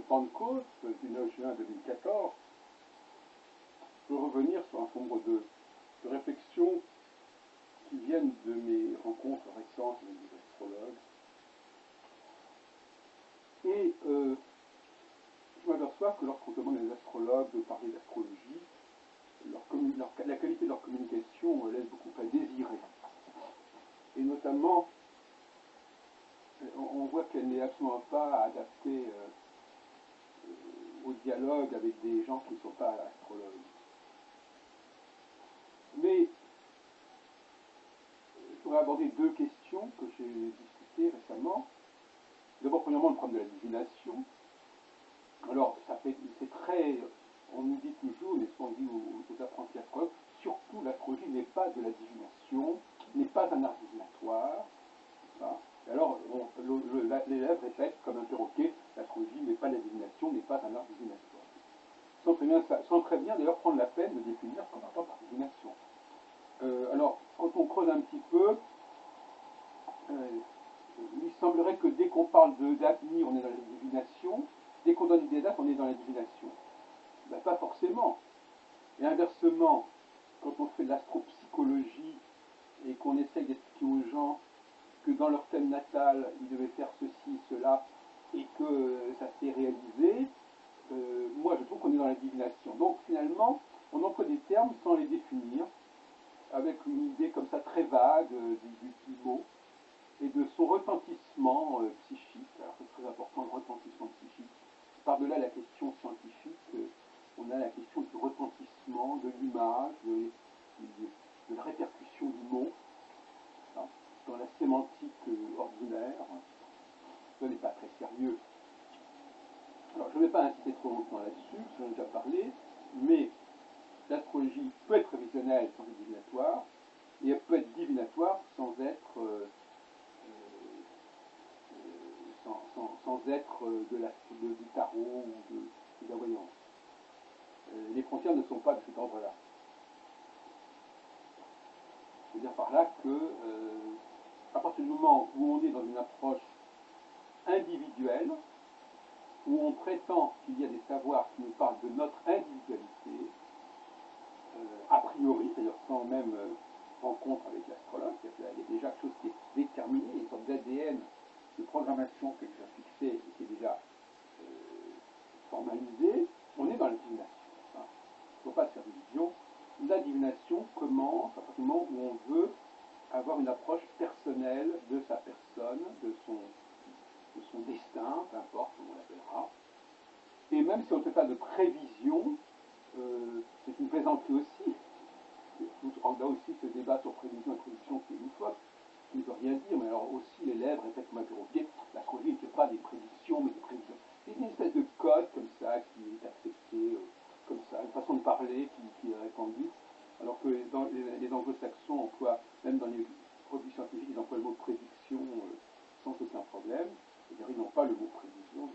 Pentecôte du 9 juin 2014, je veux revenir sur un certain nombre de réflexions qui viennent de mes rencontres récentes avec des astrologues. Et je m'aperçois que lorsqu'on demande à des astrologues de parler d'astrologie, la qualité de leur communication laisse beaucoup à désirer. Et notamment, on voit qu'elle n'est absolument pas adaptée au dialogue avec des gens qui ne sont pas astrologues. Mais je voudrais aborder deux questions que j'ai discutées récemment. D'abord, premièrement, le problème de la divination. Alors, c'est très, on nous dit toujours, mais ce qu'on dit aux apprentis astrologues, surtout l'astrologie n'est pas de la divination, n'est pas un art divinatoire. Hein. Et alors, l'élève répète comme un perroquet, l'astrologie n'est pas la divination, n'est pas un art divinatoire. Sans très bien d'ailleurs prendre la peine de définir ce qu'on entend par divination. Alors, quand on creuse un petit peu, il semblerait que dès qu'on parle de d'avenir, on est dans la divination, dès qu'on donne des dates, on est dans la divination. Ben, pas forcément. Et inversement, quand on fait de l'astropsychologie et qu'on essaye d'expliquer aux gens que dans leur thème natal, ils devaient faire ceci, cela, et que ça s'est réalisé, moi je trouve qu'on est dans la divination. Donc finalement, on emploie des termes sans les définir, avec une idée comme ça très vague du mot, et de son retentissement psychique. Alors c'est très important, le retentissement psychique. Par-delà la question scientifique, on a la question du retentissement, de l'image, de la répercussion du mot, hein, dans la sémantique ordinaire. Ce n'est pas très sérieux. Alors je ne vais pas insister trop longtemps là-dessus, j'en ai déjà parlé, mais l'astrologie peut être prévisionnelle sans être divinatoire, et elle peut être divinatoire sans être du tarot ou de la voyance. Les frontières ne sont pas de cet ordre-là. Je veux dire par là que, à partir du moment où on est dans une approche individuelle, où on prétend qu'il y a des savoirs qui nous parlent de notre individualité, a priori, c'est-à-dire sans même rencontre avec l'astrologue, il y a déjà quelque chose qui est déterminé, une sorte d'ADN de programmation qui est déjà fixée et qui est déjà formalisée, on est dans la divination. Il ne faut pas se faire d'illusions. La divination commence à partir du moment où on veut avoir une approche personnelle de sa personne, de son destin, peu importe comment on l'appellera. Et même si on ne fait pas de prévision, c'est une plaisanterie aussi. On a aussi ce débat sur prévision et prédiction qui est une faute, qui ne veut rien dire, mais alors aussi les lèvres répètent comme un perroquet, l'astrologie ne fait pas des prédictions, mais des prévisions. C'est une espèce de code comme ça qui est accepté, comme ça, une façon de parler qui est répandue, alors que dans les anglo-saxons emploient, même dans les produits scientifiques, ils emploient le mot prédiction sans aucun problème. C'est-à-dire ils n'ont pas le mot prévision,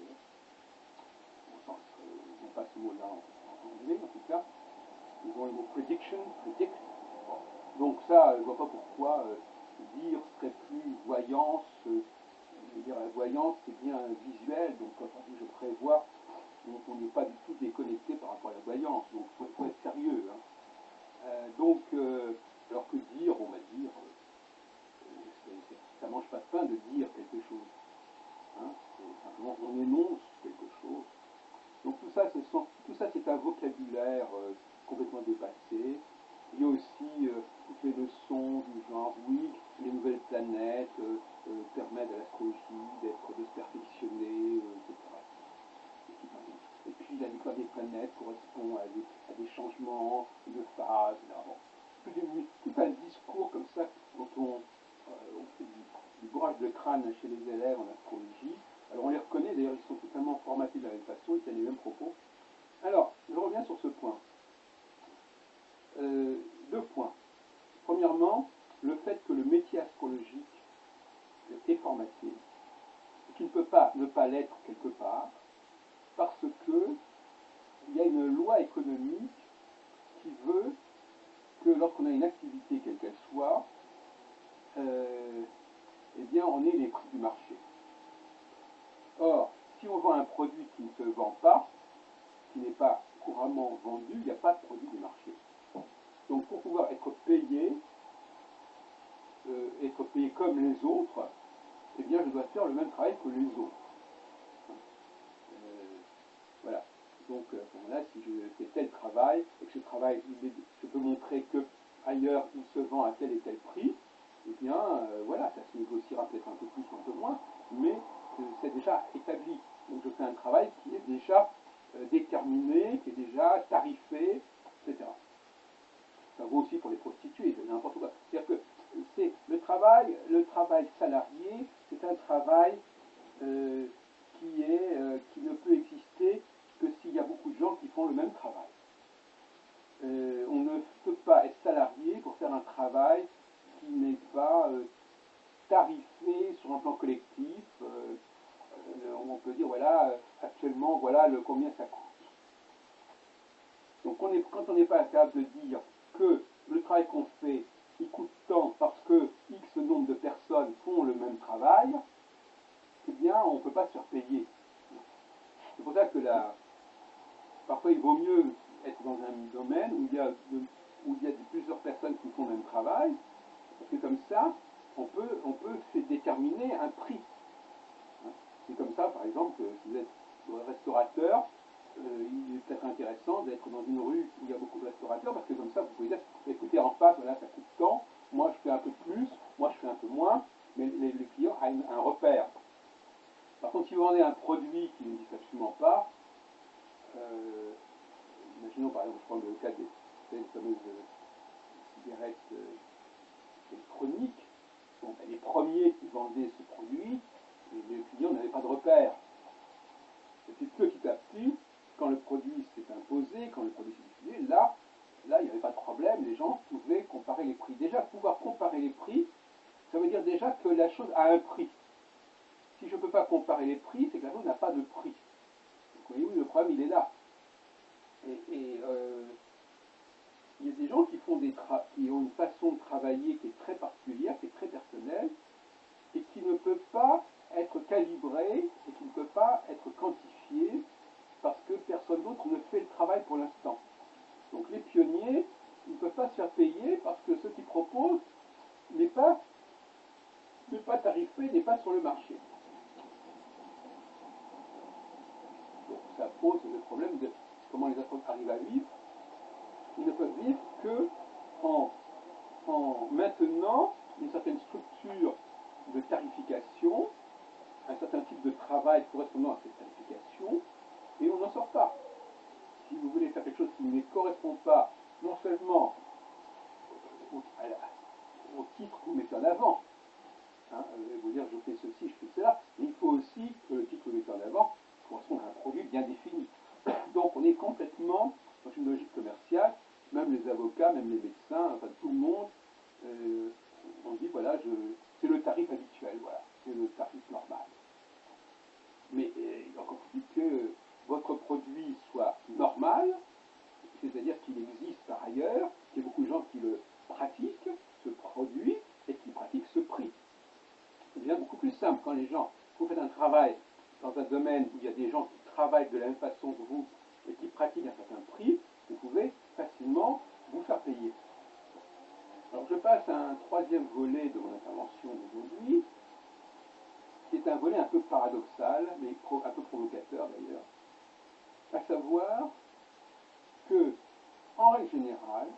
au sens, ils n'ont pas ce mot-là en anglais, en tout cas. Ils ont le mot prediction, predict. Donc ça, je ne vois pas pourquoi dire serait plus voyance. La voyance, c'est bien visuel, donc quand on dit je prévois, on n'est pas du tout déconnecté par rapport à la voyance, donc il faut être sérieux. Hein. Alors que dire, on va dire, ça ne mange pas de pain de dire quelque chose. Hein. Simplement, on énonce quelque chose. Donc tout ça, c'est un vocabulaire complètement dépassé. Il y a aussi toutes les leçons du genre, oui, les nouvelles planètes permettent à l'astrologie de se perfectionner, etc. Et puis la découverte des planètes correspond à des changements de phase. Tout un discours comme ça dont on fait du bourrage de crâne chez les élèves en astrologie. Alors on les reconnaît, d'ailleurs ils sont totalement formatés de la même façon, ils tiennent les mêmes propos. Alors, je reviens sur ce point. Deux points. Premièrement, le fait que le métier astrologique est formaté, et qu'il ne peut pas ne pas l'être quelque part, parce que il y a une loi économique qui veut que lorsqu'on a une activité quelle qu'elle soit, eh bien on ait les prix du marché. Or, si on vend un produit, produit qui ne se vend pas, qui n'est pas couramment vendu, il n'y a pas de produit du marché. Donc pour pouvoir être payé comme les autres, eh bien je dois faire le même travail que les autres. Voilà. Donc à ce moment-là, si je fais tel travail et que ce travail, je peux montrer que ailleurs il se vend à tel et tel prix, eh bien voilà, ça se négociera peut-être un peu plus ou un peu moins, mais c'est déjà établi. Donc je fais un travail qui est déjà déterminé, qui est déjà tarifé, etc. Ça vaut aussi pour les prostituées, n'importe quoi. C'est-à-dire que c'est le travail salarié, c'est un travail qui ne peut exister que s'il y a beaucoup de gens qui font le même travail. On ne peut pas être salarié pour faire un travail qui n'est pas tarifé sur un plan collectif. On peut dire, voilà, actuellement, voilà combien ça coûte. Donc quand on n'est pas capable de dire que le travail qu'on fait, il coûte tant parce que X nombre de personnes font le même travail, eh bien, on ne peut pas se faire payer. C'est pour ça que parfois il vaut mieux être dans un domaine où il y a plusieurs personnes qui font le même travail, parce que comme ça, on peut déterminer un prix. C'est comme ça, par exemple, si vous êtes restaurateur, il est peut-être intéressant d'être dans une rue où il y a beaucoup de restaurateurs, parce que comme ça, vous pouvez dire, écoutez, en face, voilà, ça coûte tant, moi je fais un peu plus, moi je fais un peu moins, mais le client a un repère. Par contre, si vous vendez un produit qui n'existe absolument pas, imaginons par exemple, je prends le cas des fameuses cigarettes électroniques, bon, les premiers qui vendaient ce produit, les clients n'avaient pas de repère. Et puis petit à petit, quand le produit s'est imposé, quand le produit s'est diffusé, là, il n'y avait pas de problème, les gens pouvaient comparer les prix. Déjà, pouvoir comparer les prix, ça veut dire déjà que la chose a un prix. Si je ne peux pas comparer les prix, c'est que la chose n'a pas de prix. Donc, vous voyez, oui, le problème, il est là. Il y a des gens qui ont une façon de travailler qui est très particulière, qui est très personnelle, et qui ne peut pas être calibrée et qui ne peut pas être quantifiée parce que personne d'autre ne fait le travail pour l'instant. Donc les pionniers, ils ne peuvent pas se faire payer parce que ce qu'ils proposent n'est pas tarifé, n'est pas sur le marché. Donc ça pose le problème de comment les astronautes arrivent à vivre. Ils ne peuvent vivre que en maintenant une certaine structure de tarification, un certain type de travail correspondant à cette tarification, et on n'en sort pas. Si vous voulez faire quelque chose qui ne correspond pas non seulement au titre que vous mettez en avant, vous dire je fais ceci, je fais cela, mais il faut aussi que le titre que vous mettez en avant corresponde à un produit bien défini. Donc on est complètement dans une logique commerciale, même les avocats, même les médecins, enfin tout le monde, on dit voilà, c'est le tarif habituel, voilà, c'est le tarif normal. Mais encore faut-il que votre produit soit normal, c'est-à-dire qu'il existe par ailleurs, qu'il y a beaucoup de gens qui le pratiquent, ce produit, et qui pratiquent ce prix. C'est bien beaucoup plus simple quand les gens, vous faites un travail dans un domaine où il y a des gens qui travaillent de la même façon que vous et qui pratiquent un certain prix, vous pouvez facilement vous faire payer. Alors je passe à un troisième volet de mon intervention d'aujourd'hui, qui est un volet un peu paradoxal, mais un peu provocateur d'ailleurs, à savoir que, en règle générale,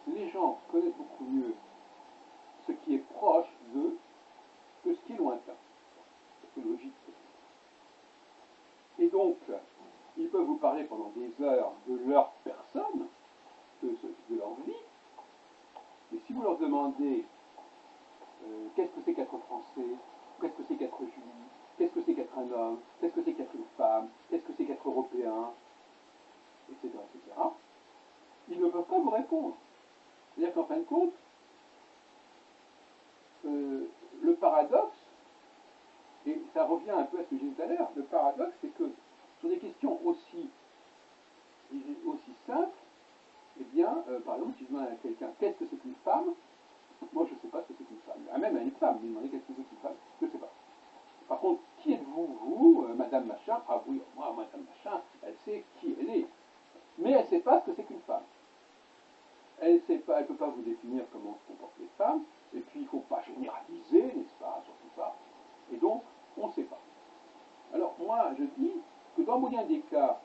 les gens connaissent beaucoup mieux ce qui est proche d'eux que ce qui est lointain. C'est logique. Et donc, ils peuvent vous parler pendant des heures de leur personne, de leur vie, mais si vous leur demandez qu'est-ce que c'est qu'être français, qu'est-ce que c'est qu'être juif, qu'est-ce que c'est qu'être un homme, qu'est-ce que c'est qu'être une femme, qu'est-ce que c'est qu'être européen, etc., etc., ils ne peuvent pas vous répondre. C'est-à-dire qu'en fin de compte, le paradoxe, et ça revient un peu à ce que j'ai dit tout à l'heure, le paradoxe, c'est que sur des questions aussi simples, eh bien, par exemple, si je demande à quelqu'un qu'est-ce que c'est qu'une femme, moi je ne sais pas ce que c'est qu'une femme. Ah, même à une femme, lui demander qu'est-ce que c'est qu'une femme, je ne sais pas. Par contre, qui êtes-vous, vous, madame machin? Ah ah oui, moi, madame machin, elle sait qui elle est. Mais elle ne sait pas ce que c'est qu'une femme. Elle ne peut pas vous définir comment se comportent les femmes, et puis il ne faut pas généraliser, n'est-ce pas, surtout pas. Et donc, on ne sait pas. Alors moi, je dis que dans bien des cas,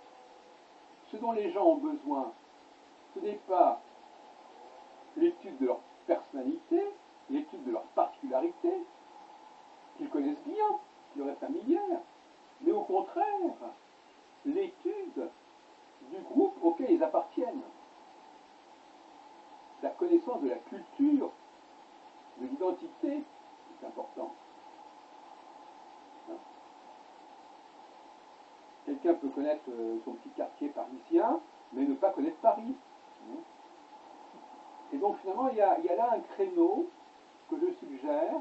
ce dont les gens ont besoin, ce n'est pas l'étude de leur personnalité, l'étude de leur particularité, qu'ils connaissent bien, qui leur est familière, mais au contraire, l'étude du groupe auquel ils appartiennent, la connaissance de la culture, de l'identité est importante. Quelqu'un peut connaître son petit quartier parisien, mais ne pas connaître Paris. Et donc finalement, il y a là un créneau que je suggère,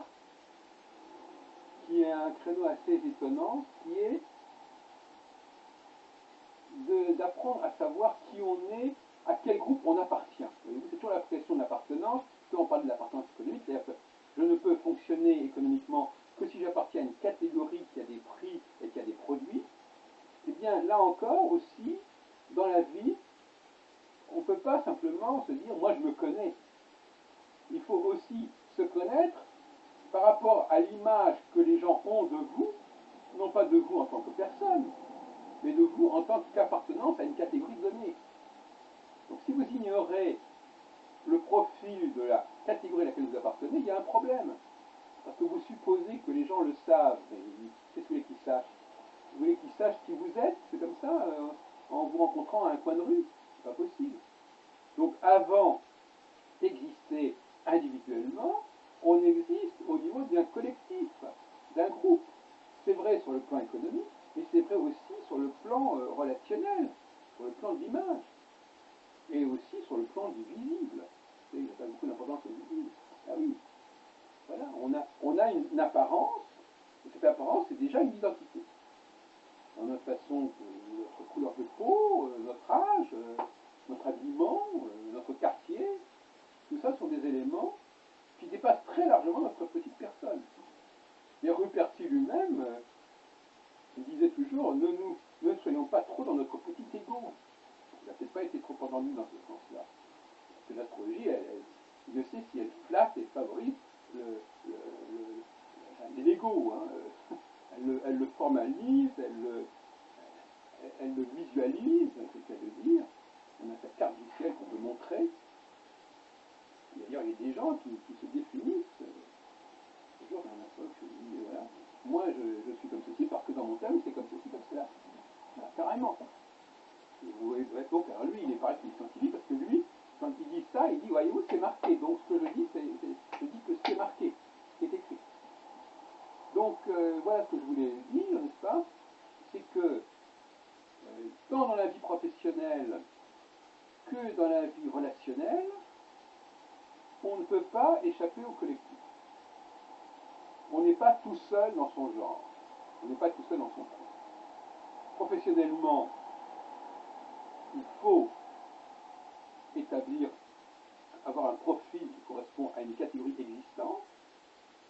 qui est un créneau assez étonnant, qui est d'apprendre à savoir qui on est, à quel groupe on appartient. C'est toujours la question de l'appartenance, quand on parle de l'appartenance économique, c'est-à-dire que je ne peux fonctionner économiquement que si j'appartiens à une catégorie qui a des prix et qui a des produits. Et bien là encore aussi, dans la vie, on ne peut pas simplement se dire moi je me connais. Il faut aussi se connaître par rapport à l'image que les gens ont de vous, non pas de vous en tant que personne, mais de vous en tant qu'appartenance à une catégorie donnée. Donc si vous ignorez le profil de la catégorie à laquelle vous appartenez, il y a un problème. Parce que vous supposez que les gens le savent. Qu'est-ce que vous voulez qu'ils sachent? Vous voulez qu'ils sachent qui vous êtes? C'est comme ça, en vous rencontrant à un coin de rue? C'est pas possible. Donc avant d'exister individuellement, on existe au niveau d'un collectif, d'un groupe. C'est vrai sur le plan économique, mais c'est vrai aussi sur le plan relationnel, sur le plan de l'image, et aussi sur le plan du visible. Il n'y a pas beaucoup d'importance au visible. Ah oui, voilà, on a une apparence, et cette apparence, c'est déjà une identité. Dans notre façon, notre couleur de peau, notre âge, notre habillement, notre quartier, tout ça sont des éléments qui dépassent très largement notre petite personne. Et Ruperti lui-même, il disait toujours, ne soyons pas trop dans notre petit ego. Il n'a peut-être pas été trop entendu dans ce sens-là. Parce que l'astrologie, Dieu sait si elle flatte et favorise l'ego. Hein. Elle le formalise, elle le visualise, c'est ce qu'elle veut dire. On a sa carte du ciel qu'on peut montrer. D'ailleurs, il y a des gens qui se définissent. Toujours un astrologue qui dit, voilà, moi je suis comme ceci parce que dans mon thème c'est comme ceci, comme cela. Voilà, carrément. Donc, alors lui, il est pareil qu'il est scientifique parce que lui, quand il dit ça, il dit, voyez-vous, c'est marqué. Donc ce que je dis, je dis que c'est marqué, c'est écrit. Donc voilà ce que je voulais dire, n'est-ce pas? C'est que tant dans la vie professionnelle que dans la vie relationnelle, on ne peut pas échapper au collectif. On n'est pas tout seul dans son genre. On n'est pas tout seul dans son groupe. Professionnellement, il faut avoir un profil qui correspond à une catégorie existante,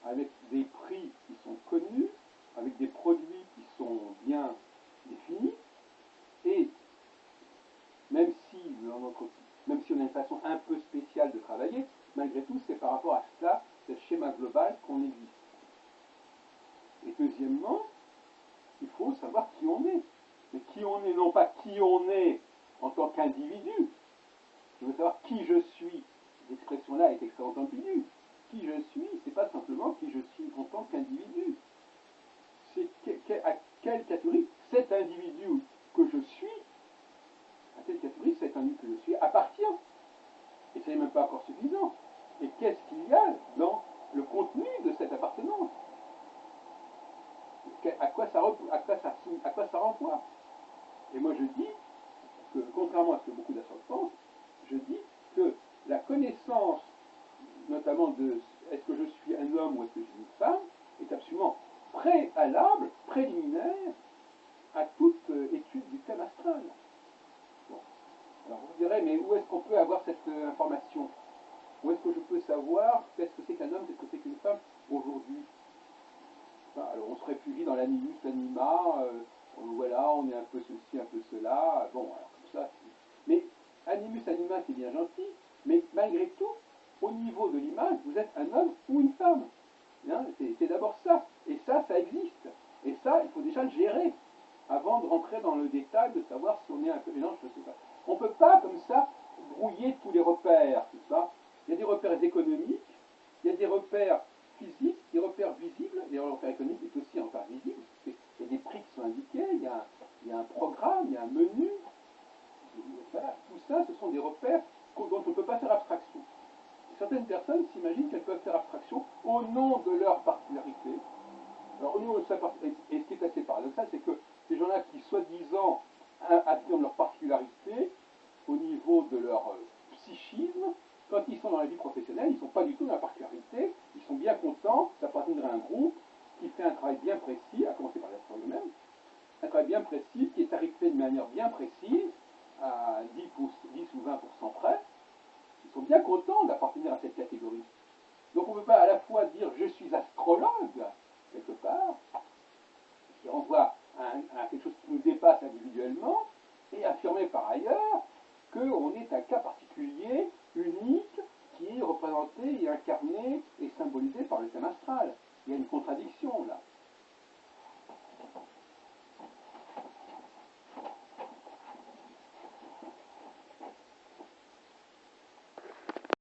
avec des prix qui sont connus, avec des produits qui sont bien définis, et même si on a une façon un peu spéciale de travailler, malgré tout, c'est par rapport à cela, ce schéma global qu'on existe. Et deuxièmement, il faut savoir qui on est. Mais qui on est, non pas qui on est en tant qu'individu. Je veux savoir qui je suis. Cette expression-là est extrêmement ambiguë. Qui je suis, c'est pas simplement qui je suis en tant qu'individu. C'est à quelle catégorie cet individu que je suis, à quelle catégorie cet individu que je suis appartient. Et ce n'est même pas encore suffisant. Et qu'est-ce qu'il y a dans le contenu de cette appartenance? À quoi ça renvoie? Et moi je dis que, contrairement à ce que beaucoup d'astrologues pensent, je dis que la connaissance, notamment de est-ce que je suis un homme ou est-ce que je suis une femme, est absolument préalable, préliminaire à toute étude du thème astral. Bon. Alors vous direz, mais où est-ce qu'on peut avoir cette information? Où est-ce que je peux savoir qu'est-ce que c'est qu'un homme, qu'est-ce que c'est qu'une femme aujourd'hui? Alors on se réfugie dans l'animus, l'anima, voilà, on est un peu ceci, un peu cela, bon, alors comme ça. Mais animus anima, c'est bien gentil, mais malgré tout, au niveau de l'image, vous êtes un homme ou une femme. Hein, c'est d'abord ça. Et ça existe. Et ça, il faut déjà le gérer avant de rentrer dans le détail de savoir si on est un peu mélange, je sais pas. On ne peut pas, comme ça, brouiller tous les repères, tout ça. Il y a des repères économiques, il y a des repères physiques, des repères visibles, et le repère économique est aussi un repère visible. Il y a des prix qui sont indiqués, il y a un programme, il y a un menu. Voilà, tout ça, ce sont des repères dont on ne peut pas faire abstraction. Certaines personnes s'imaginent qu'elles peuvent faire abstraction au nom de leur particularité. Alors, au niveau de sa particularité, et ce qui est assez paradoxal, c'est que ces gens-là qui, soi-disant, affirment leur particularité au niveau de leur psychisme, quand ils sont dans la vie professionnelle, ils ne sont pas du tout dans la particularité, ils sont bien contents d'appartenir à un groupe qui fait un travail bien précis, à commencer par l'être eux-mêmes, un travail bien précis, qui est tarifé de manière bien précise, à 10 ou 20% près. Ils sont bien contents d'appartenir à cette catégorie. Donc on ne peut pas à la fois dire je suis astrologue, quelque part, qui renvoie à quelque chose qui nous dépasse individuellement, et affirmer par ailleurs qu'on est un cas particulier, unique, qui est représenté et incarné et symbolisé par le thème astral.